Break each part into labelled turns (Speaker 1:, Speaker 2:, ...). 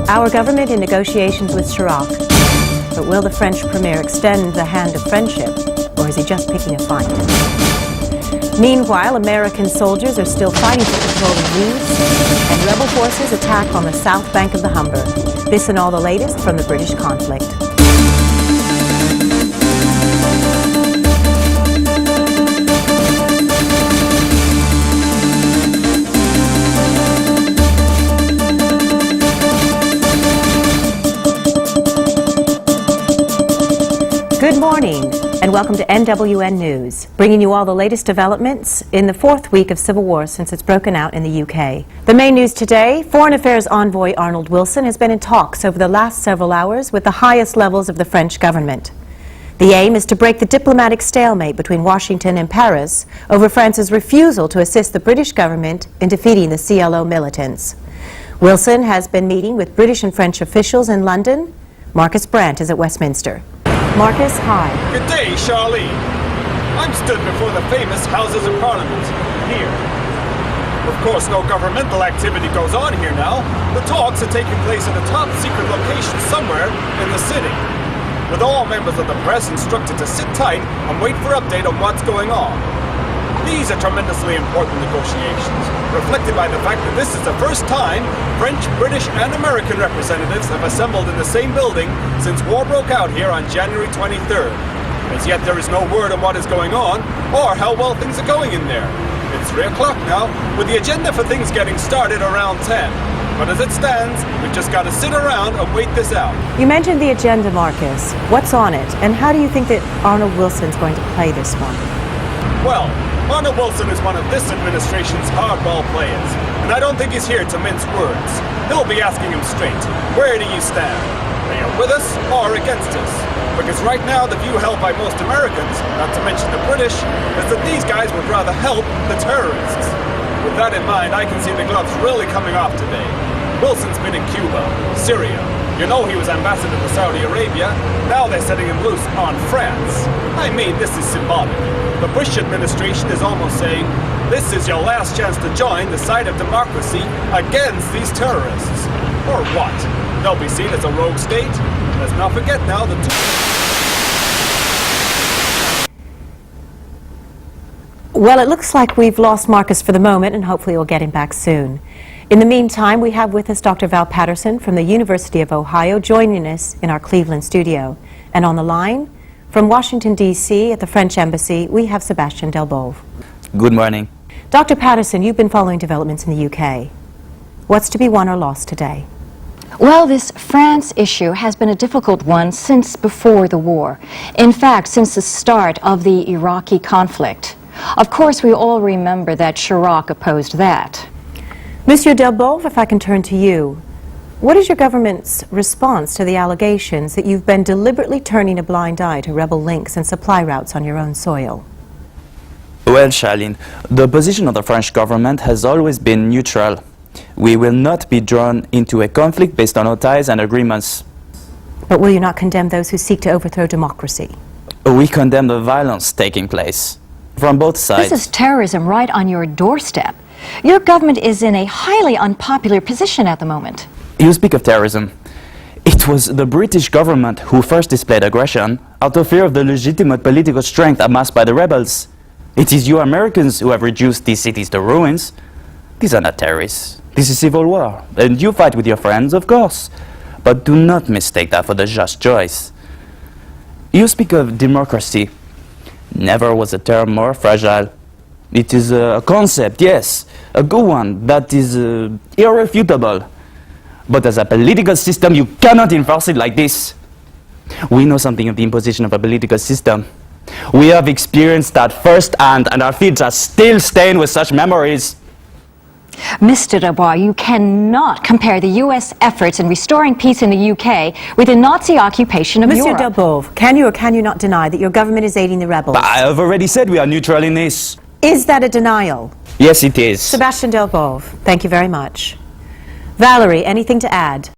Speaker 1: Our government in negotiations with Chirac. But will the French premier extend the hand of friendship, or is he just picking a fight? Meanwhile, American soldiers are still fighting for control of Nice, and rebel forces attack on the south bank of the Humber. This and all the latest from the British conflict. Good morning, and welcome to NWN News, bringing you all the latest developments in the fourth week of civil war since it's broken out in the UK. The main news today, Foreign Affairs Envoy Arnold Wilson has been in talks over the last several hours with the highest levels of the French government. The aim is to break the diplomatic stalemate between Washington and Paris over France's refusal to assist the British government in defeating the CLO militants. Wilson has been meeting with British and French officials in London. Marcus Brandt is at Westminster. Marcus, hi.
Speaker 2: Good day, Charlene. I'm stood before the famous Houses of Parliament, here. Of course, no governmental activity goes on here now. The talks are taking place in a top-secret location somewhere in the city, with all members of the press instructed to sit tight and wait for update on what's going on. These are tremendously important negotiations, reflected by the fact that this is the first time French, British, and American representatives have assembled in the same building since war broke out here on January 23rd. As yet, there is no word on what is going on or how well things are going in there. It's 3 o'clock now, with the agenda for things getting started around 10. But as it stands, we've just got to sit around and wait this out.
Speaker 1: You mentioned the agenda, Marcus. What's on it, and how do you think that Arnold Wilson's going to play this one?
Speaker 2: Well, Arnold Wilson is one of this administration's hardball players, and I don't think he's here to mince words. He'll be asking him straight, where do you stand? Are you with us or against us? Because right now the view held by most Americans, not to mention the British, is that these guys would rather help the terrorists. With that in mind, I can see the gloves really coming off today. Wilson's been in Cuba, Syria. You know he was ambassador to Saudi Arabia. Now they're setting him loose on France. I mean, this is symbolic. The Bush administration is almost saying, this is your last chance to join the side of democracy against these terrorists. Or what? They'll be seen as a rogue state? Let's not forget now the
Speaker 1: Well, it looks like we've lost Marcus for the moment, and hopefully we'll get him back soon. In the meantime, we have with us Dr. Val Patterson from the University of Ohio joining us in our Cleveland studio. And on the line, from Washington, D.C. at the French Embassy, we have Sébastien Delbove.
Speaker 3: Good morning.
Speaker 1: Dr. Patterson, you've been following developments in the UK. What's to be won or lost today?
Speaker 4: Well, this France issue has been a difficult one since before the war. In fact, since the start of the Iraqi conflict. Of course, we all remember that Chirac opposed that.
Speaker 1: Monsieur Delbove, if I can turn to you, what is your government's response to the allegations that you've been deliberately turning a blind eye to rebel links and supply routes on your own soil?
Speaker 3: Well, Charlene, the position of the French government has always been neutral. We will not be drawn into a conflict based on our ties and agreements.
Speaker 1: But will you not condemn those who seek to overthrow democracy?
Speaker 3: We condemn the violence taking place from both sides.
Speaker 4: This is terrorism right on your doorstep. Your government is in a highly unpopular position at the moment.
Speaker 3: You speak of terrorism. It was the British government who first displayed aggression out of fear of the legitimate political strength amassed by the rebels. It is you Americans who have reduced these cities to ruins. These are not terrorists. This is civil war. And you fight with your friends, of course. But do not mistake that for the just choice. You speak of democracy. Never was a term more fragile. It is a concept, yes, a good one, that is irrefutable. But as a political system, you cannot enforce it like this. We know something of the imposition of a political system. We have experienced that firsthand, and our fields are still stained with such memories.
Speaker 4: Mr. Dubois, you cannot compare the U.S. efforts in restoring peace in the UK with the Nazi occupation of Europe.
Speaker 1: Monsieur Delbove, can you or can you not deny that your government is aiding the rebels?
Speaker 3: But I have already said we are neutral in this.
Speaker 1: Is that a denial?
Speaker 3: Yes, it is.
Speaker 1: Sébastien Delbove, thank you very much. Valerie, anything to add?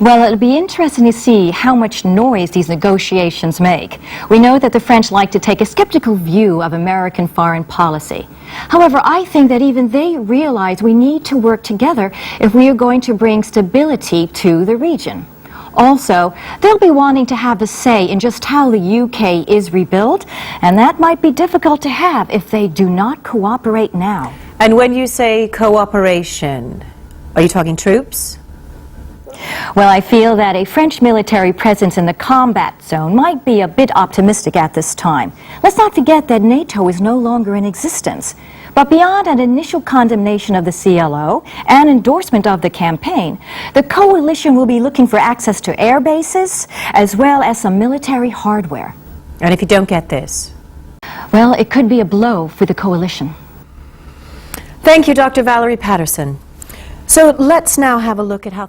Speaker 4: Well, it'll be interesting to see how much noise these negotiations make. We know that the French like to take a skeptical view of American foreign policy. However, I think that even they realize we need to work together if we are going to bring stability to the region. Also, they'll be wanting to have a say in just how the UK is rebuilt, and that might be difficult to have if they do not cooperate now.
Speaker 1: And when you say cooperation, are you talking troops?
Speaker 4: Well, I feel that a French military presence in the combat zone might be a bit optimistic at this time. Let's not forget that NATO is no longer in existence. But beyond an initial condemnation of the CLO and endorsement of the campaign, the coalition will be looking for access to air bases as well as some military hardware.
Speaker 1: And if you don't get this?
Speaker 4: Well, it could be a blow for the coalition.
Speaker 1: Thank you, Dr. Valerie Patterson. So let's now have a look at how